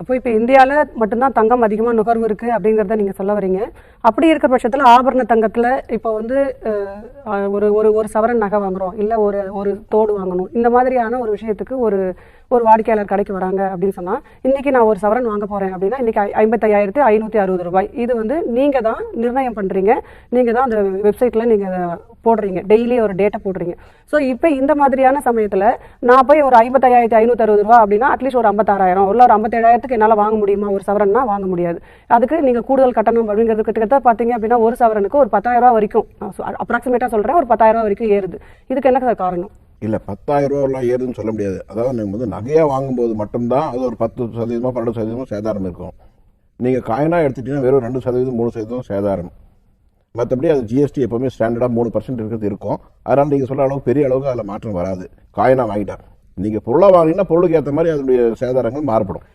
அப்போ இப்போ இந்தியாவில் மட்டும்தான் தங்கம் அதிகமாக நுகர்வு இருக்குது அப்படிங்கிறத நீங்கள் சொல்ல வரீங்க. அப்படி இருக்கிற பட்சத்தில் ஆபரண தங்கத்தில் இப்போ வந்து ஒரு ஒரு ஒரு சவரன் நகை வாங்குகிறோம், இல்லை ஒரு ஒரு தோடு வாங்கணும், இந்த மாதிரியான ஒரு விஷயத்துக்கு ஒரு ஒரு வாடிக்கையாளர் கடைக்கு வராங்க அப்படின்னு சொன்னால், இன்றைக்கி நான் ஒரு சவரன் வாங்க போகிறேன் அப்படின்னா இன்றைக்கி 55,560 ரூபாய். இது வந்து நீங்கள் தான் நிர்ணயம் பண்ணுறீங்க, நீங்கள் தான் அந்த வெப்சைட்டில் நீங்கள் போடுறீங்க, டெய்லி ஒரு டேட்டா போடுறீங்க. ஸோ இப்போ இந்த மாதிரியான சமயத்தில் நான் போய் ஒரு 55,560 ரூபா அப்படின்னா அட்லீஸ்ட் ஒரு 56,000 இல்லை ஒரு 57,000க்கு என்னால் வாங்க முடியுமா? ஒரு சவரன்னா வாங்க முடியாது. அதுக்கு நீங்கள் கூடுதல் கட்டணம் அப்படிங்கிறது கிட்டத்தட்ட பார்த்தீங்க அப்படின்னா ஒரு சவரனுக்கு ஒரு 10,000 ரூபா வரைக்கும், அப்ராக்சிமேட்டாக சொல்கிறேன், ஒரு 10,000 ரூபா வரைக்கும் ஏறுது. இதுக்கு என்ன சார் காரணம்? இல்லை, 10,000 ரூபாலாம் ஏறுதுன்னு சொல்ல முடியாது. அதாவது நீங்கள் வந்து நகையாக வாங்கும்போது மட்டும்தான் அது ஒரு 10%, 12% சேதாரம் இருக்கும். நீங்கள் காயினாக எடுத்துட்டீங்கன்னா வெறும் 2%, 3% சேதாரம். மற்றபடி அது ஜிஎஸ்டி எப்போவுமே ஸ்டாண்டர்டாக 3% இருக்கிறது இருக்கும். அதனால் நீங்கள் சொல்கிற அளவுக்கு பெரிய அளவுக்கு அதில் மாற்றம் வராது. காயினாக வாங்கிட்டா நீங்கள் பொருளாக வாங்கினீங்கன்னா பொருளுக்கு ஏற்ற மாதிரி அதனுடைய சேதாரங்கள் மாறுபடும்.